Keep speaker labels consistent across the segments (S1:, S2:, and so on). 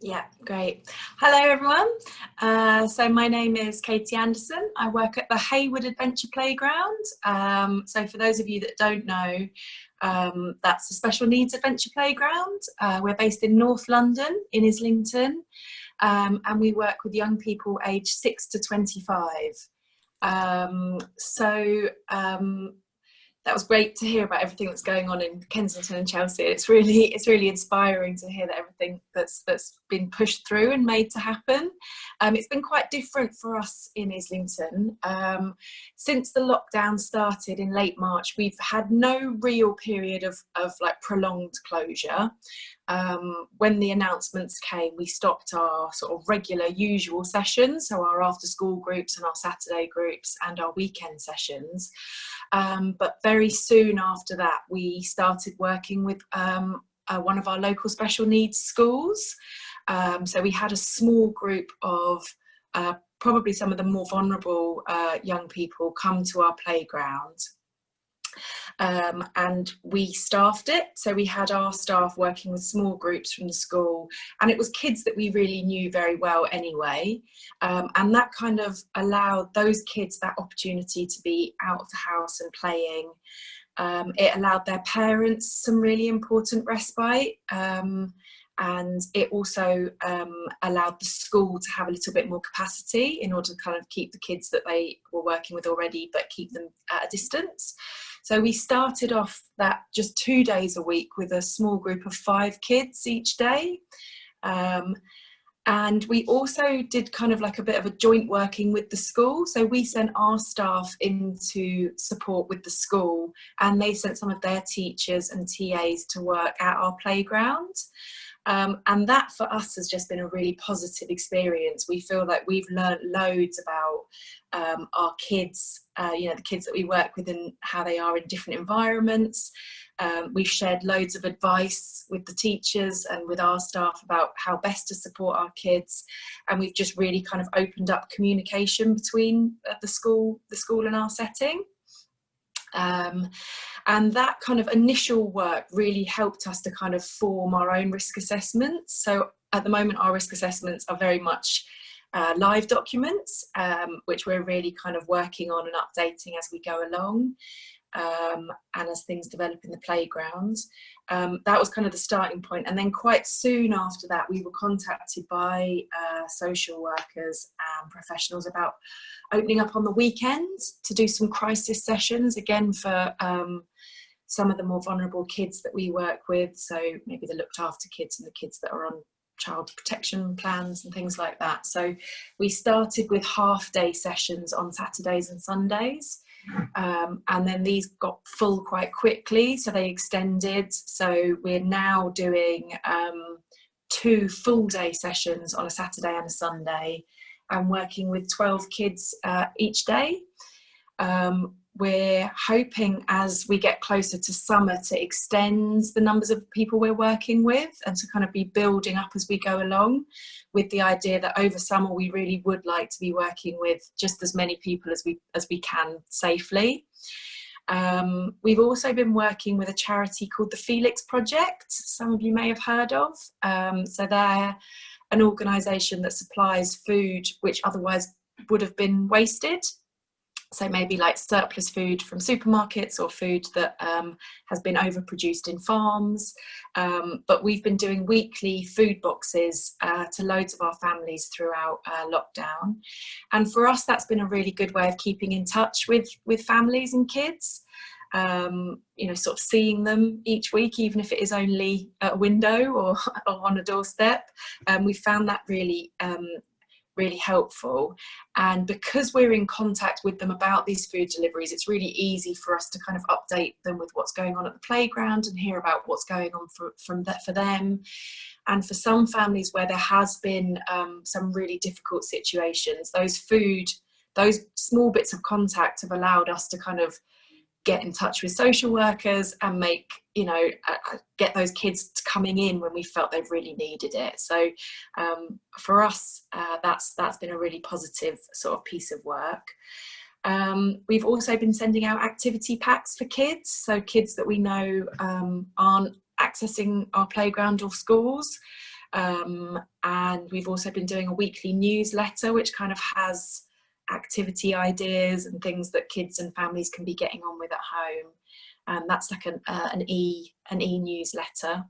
S1: Yeah, great. Hello, everyone. So my name is Katy Anderson. I work at the Haywards Adventure Playground. So for those of you that don't know, that's a special needs adventure playground. We're based in North London, in Islington, and we work with young people aged 6 to 25. That was great to hear about everything that's going on in Kensington and Chelsea. It's really inspiring to hear that everything that's been pushed through and made to happen. It's been quite different for us in Islington. Since the lockdown started in late March, we've had no real period of like prolonged closure. When the announcements came, we stopped our sort of regular usual sessions, so our after school groups and our Saturday groups and our weekend sessions. But very soon after that, we started working with one of our local special needs schools. So we had a small group of probably some of the more vulnerable young people come to our playground. And we staffed it, so we had our staff working with small groups from the school, and it was kids that we really knew very well anyway, and that kind of allowed those kids that opportunity to be out of the house and playing. It allowed their parents some really important respite, and it also allowed the school to have a little bit more capacity in order to kind of keep the kids that they were working with already, but keep them at a distance. So we started off that just 2 days a week with a small group of 5 kids each day. And we also did kind of like a bit of a joint working with the school. So we sent our staff into support with the school, and they sent some of their teachers and TAs to work at our playground. And that for us has just been a really positive experience. We feel like we've learned loads about our kids, the kids that we work with and how they are in different environments. We've shared loads of advice with the teachers and with our staff about how best to support our kids. And we've just really kind of opened up communication between the school and our setting. And that kind of initial work really helped us to kind of form our own risk assessments. So at the moment, our risk assessments are very much live documents, which we're really kind of working on and updating as we go along, and as things develop in the playground. That was kind of the starting point. And then quite soon after that, we were contacted by social workers and professionals about opening up on the weekends to do some crisis sessions, again for some of the more vulnerable kids that we work with. So maybe the looked after kids and the kids that are on child protection plans and things like that. So we started with half-day sessions on Saturdays and Sundays. And then these got full quite quickly, so they extended. So we're now doing 2 full-day sessions on a Saturday and a Sunday, and working with 12 kids each day. We're hoping as we get closer to summer to extend the numbers of people we're working with and to kind of be building up as we go along, with the idea that over summer we really would like to be working with just as many people as we can safely. We've also been working with a charity called the Felix Project, some of you may have heard of. So they're an organisation that supplies food which otherwise would have been wasted. So maybe like surplus food from supermarkets or food that has been overproduced in farms. But we've been doing weekly food boxes to loads of our families throughout lockdown. And for us, that's been a really good way of keeping in touch with families and kids. Sort of seeing them each week, even if it is only at a window or on a doorstep. We found that really helpful, and because we're in contact with them about these food deliveries, it's really easy for us to kind of update them with what's going on at the playground and hear about what's going on for them. And for some families where there has been some really difficult situations, those small bits of contact have allowed us to kind of get in touch with social workers and make, get those kids coming in when we felt they've really needed it. So for us, that's been a really positive sort of piece of work. We've also been sending out activity packs for kids, so kids that we know aren't accessing our playground or schools. And we've also been doing a weekly newsletter which kind of has activity ideas and things that kids and families can be getting on with at home. That's like an e-newsletter.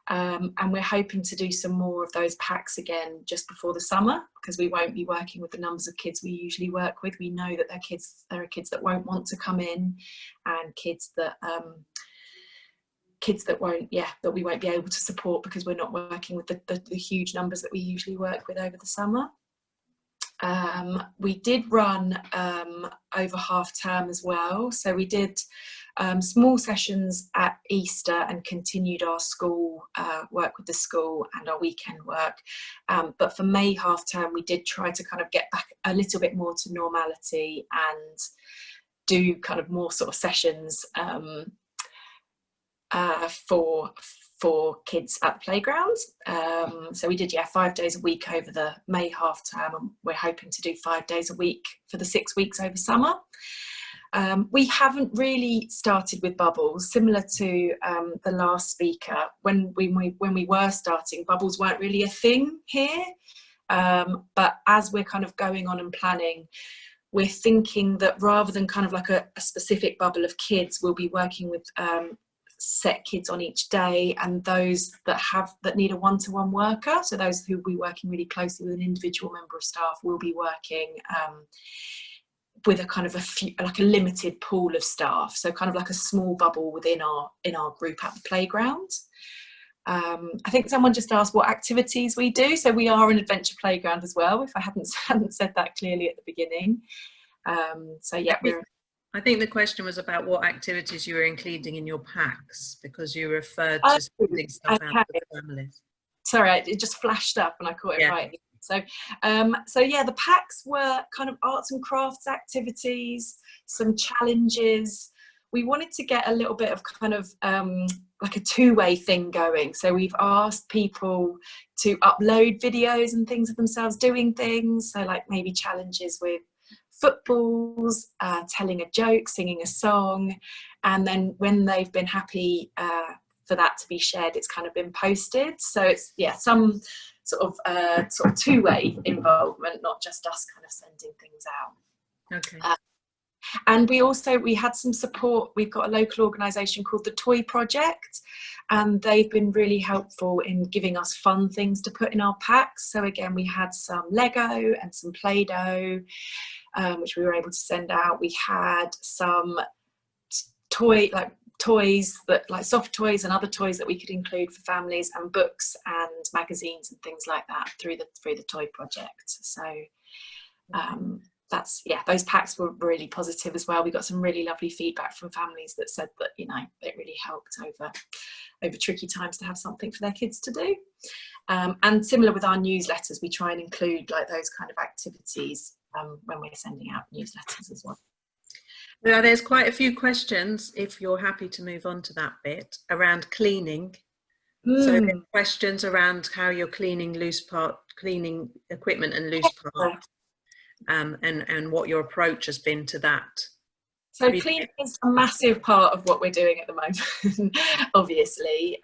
S1: And we're hoping to do some more of those packs again just before the summer, because we won't be working with the numbers of kids we usually work with. We know that there are kids that won't want to come in, and kids that that we won't be able to support because we're not working with the huge numbers that we usually work with over the summer. We did run over half term as well, so we did small sessions at Easter and continued our school work with the school and our weekend work, but for May half term we did try to kind of get back a little bit more to normality and do kind of more sort of sessions for kids at the playgrounds. So we did 5 days a week over the May half term, and we're hoping to do 5 days a week for the 6 weeks over summer. We haven't really started with bubbles, similar to the last speaker. When we were starting, bubbles weren't really a thing here, but as we're kind of going on and planning, we're thinking that rather than kind of like a specific bubble of kids, we'll be working with set kids on each day, and those that need a one-to-one worker, so those who will be working really closely with an individual member of staff, will be working with a kind of a limited pool of staff, so kind of like a small bubble within our group at the playground. I think someone just asked what activities we do, so we are an adventure playground as well, if I hadn't said that clearly at the beginning. So yeah,
S2: I think the question was about what activities you were including in your packs, because you referred to sending stuff out to families.
S1: Sorry, it just flashed up and I caught it right. So yeah, the packs were kind of arts and crafts activities, some challenges. We wanted to get a little bit of kind of like a two-way thing going. So we've asked people to upload videos and things of themselves doing things. So like maybe challenges with footballs, telling a joke, singing a song, and then when they've been happy for that to be shared, it's kind of been posted. So it's some sort of two-way involvement, not just us kind of sending things out.
S2: Okay.
S1: And we had some support. We've got a local organisation called the Toy Project, and they've been really helpful in giving us fun things to put in our packs. So again, we had some Lego and some Play-Doh, which we were able to send out. We had some toys, that like soft toys and other toys that we could include for families, and books and magazines and things like that through the Toy Project. So those packs were really positive as well. We got some really lovely feedback from families that said that it really helped over tricky times to have something for their kids to do. And similar with our newsletters, we try and include like those kind of activities when we're sending out newsletters as well.
S2: Now, there's quite a few questions, if you're happy to move on to that bit, around cleaning. So there's questions around how you're cleaning cleaning equipment and loose parts, and what your approach has been to that.
S1: So cleaning is a massive part of what we're doing at the moment. Obviously,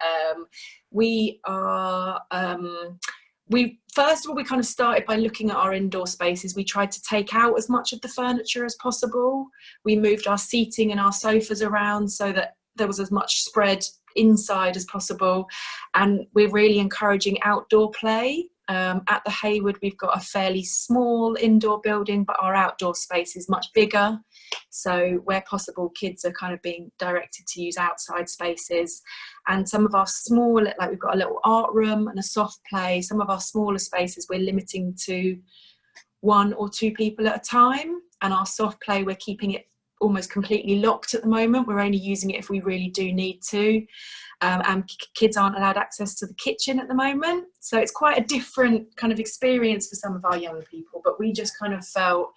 S1: we first of all, we kind of started by looking at our indoor spaces. We tried to take out as much of the furniture as possible. We moved our seating and our sofas around so that there was as much spread inside as possible. And we're really encouraging outdoor play. At the Hayward, we've got a fairly small indoor building, but our outdoor space is much bigger. So where possible, kids are kind of being directed to use outside spaces. And some of our smaller, like we've got a little art room and a soft play, some of our smaller spaces we're limiting to 1 or 2 people at a time. And our soft play, we're keeping it almost completely locked at the moment. We're only using it if we really do need to. And kids aren't allowed access to the kitchen at the moment. So it's quite a different kind of experience for some of our young people. But we just kind of felt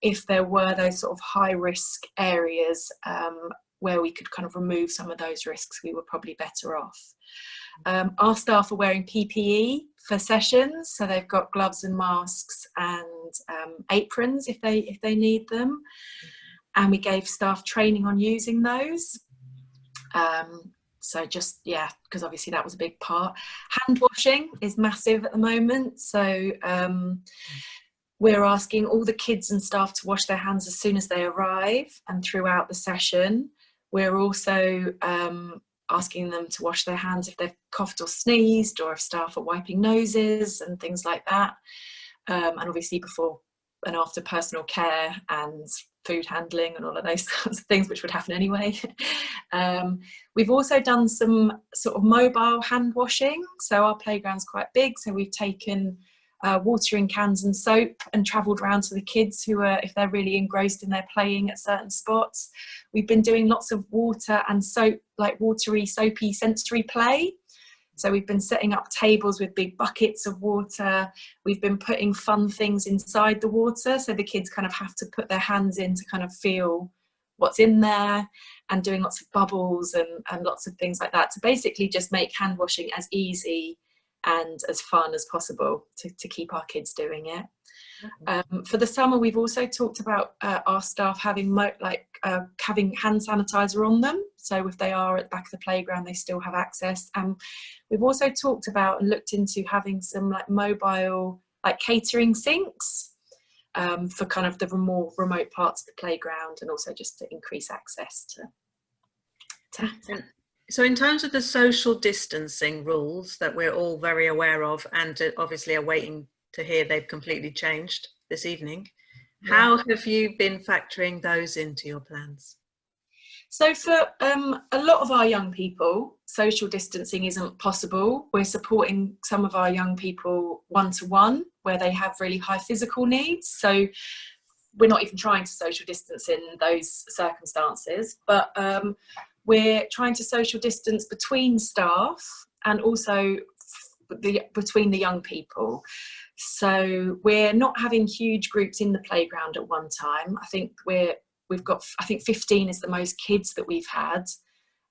S1: if there were those sort of high risk areas where we could kind of remove some of those risks, we were probably better off. Our staff are wearing PPE for sessions. So they've got gloves and masks and aprons if they need them. And we gave staff training on using those. So just, yeah, because obviously that was a big part. Hand washing is massive at the moment. So we're asking all the kids and staff to wash their hands as soon as they arrive and throughout the session. We're also asking them to wash their hands if they've coughed or sneezed, or if staff are wiping noses and things like that. And obviously before and after personal care and food handling and all of those sorts of things, which would happen anyway. We've also done some sort of mobile hand washing. So our playground's quite big, so we've taken watering cans and soap and travelled around to the kids who are, if they're really engrossed in their playing at certain spots. We've been doing lots of water and soap, like watery, soapy sensory play. So we've been setting up tables with big buckets of water. We've been putting fun things inside the water, so the kids kind of have to put their hands in to kind of feel what's in there, and doing lots of bubbles and lots of things like that to basically just make hand washing as easy and as fun as possible to keep our kids doing it. For the summer, we've also talked about our staff having having hand sanitizer on them, so if they are at the back of the playground they still have access. We've also talked about and looked into having some like mobile like catering sinks for kind of the more remote parts of the playground, and also just to increase access to
S2: So in terms of the social distancing rules that we're all very aware of, and obviously are waiting to hear they've completely changed this evening, how have you been factoring those into your plans?
S1: So for a lot of our young people, social distancing isn't possible. We're supporting some of our young people one-to-one where they have really high physical needs. So we're not even trying to social distance in those circumstances, but we're trying to social distance between staff and also between the young people. So we're not having huge groups in the playground at one time. I think we've got 15 is the most kids that we've had,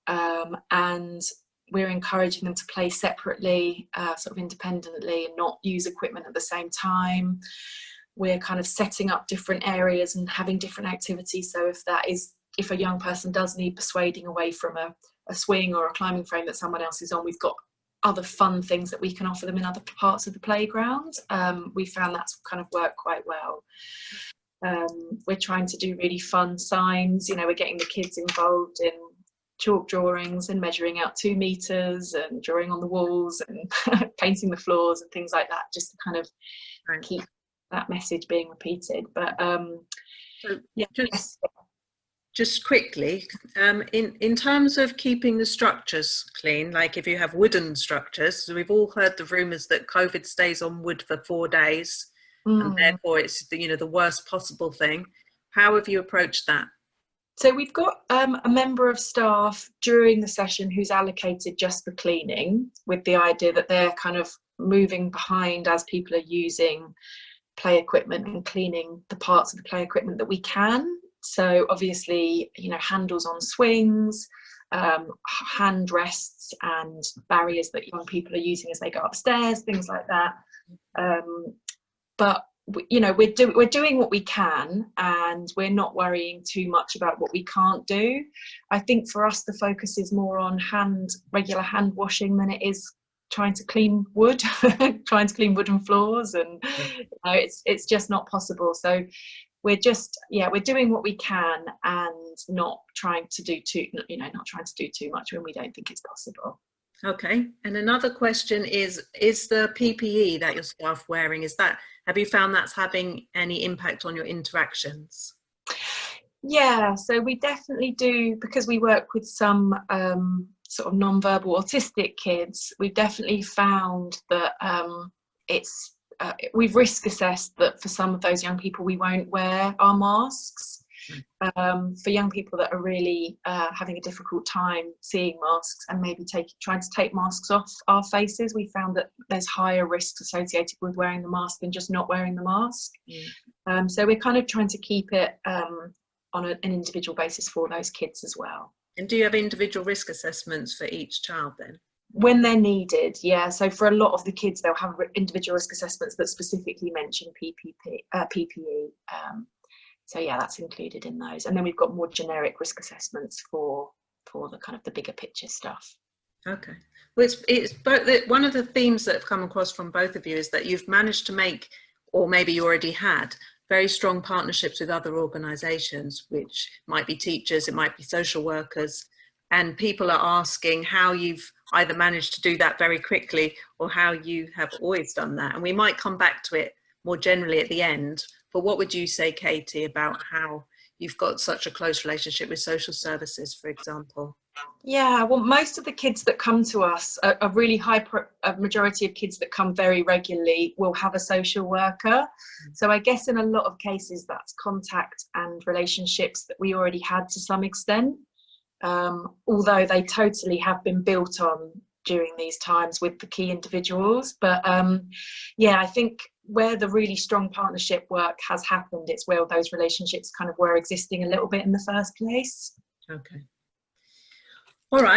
S1: and we're encouraging them to play separately, sort of independently, and not use equipment at the same time. We're kind of setting up different areas and having different activities. So if a young person does need persuading away from a swing or a climbing frame that someone else is on, we've got other fun things that we can offer them in other parts of the playground. We found that's kind of worked quite well. We're trying to do really fun signs. We're getting the kids involved in chalk drawings and measuring out 2 meters and drawing on the walls and painting the floors and things like that, just to kind of keep that message being repeated. But
S2: just quickly, in terms of keeping the structures clean, like if you have wooden structures, we've all heard the rumours that COVID stays on wood for 4 days, and therefore it's the worst possible thing. How have you approached that?
S1: So we've got a member of staff during the session who's allocated just for cleaning, with the idea that they're kind of moving behind as people are using play equipment and cleaning the parts of the play equipment that we can. So obviously, handles on swings, hand rests and barriers that young people are using as they go upstairs, things like that. But we're doing what we can, and we're not worrying too much about what we can't do. I think for us the focus is more on regular hand washing than it is trying to clean wood, trying to clean wooden floors, and it's just not possible. So we're doing what we can and not trying to do too much when we don't think it's possible.
S2: Okay. And another question is the PPE that your staff wearing, have you found that's having any impact on your interactions?
S1: Yeah, so we definitely do, because we work with some sort of non-verbal autistic kids. We've definitely found that we've risk assessed that for some of those young people we won't wear our masks. For young people that are really having a difficult time seeing masks and maybe trying to take masks off our faces, we found that there's higher risks associated with wearing the mask than just not wearing the mask. So we're kind of trying to keep it on an individual basis for those kids as well.
S2: And do you have individual risk assessments for each child then?
S1: When they're needed, yeah. So for a lot of the kids, they'll have individual risk assessments that specifically mention PPE. So yeah, that's included in those. And then we've got more generic risk assessments for the kind of the bigger picture stuff.
S2: Okay. Well, it's both. One of the themes that have come across from both of you is that you've managed to make, or maybe you already had, very strong partnerships with other organisations, which might be teachers, it might be social workers, and people are asking how you've either managed to do that very quickly or how you have always done that. And we might come back to it more generally at the end. But what would you say, Katy, about how you've got such a close relationship with social services, for example?
S1: Yeah, well, most of the kids that come to us, a really a majority of kids that come very regularly will have a social worker. So I guess in a lot of cases, that's contact and relationships that we already had to some extent, although they totally have been built on during these times with the key individuals. But yeah, I think where the really strong partnership work has happened, it's where those relationships kind of were existing a little bit in the first place.
S2: Okay.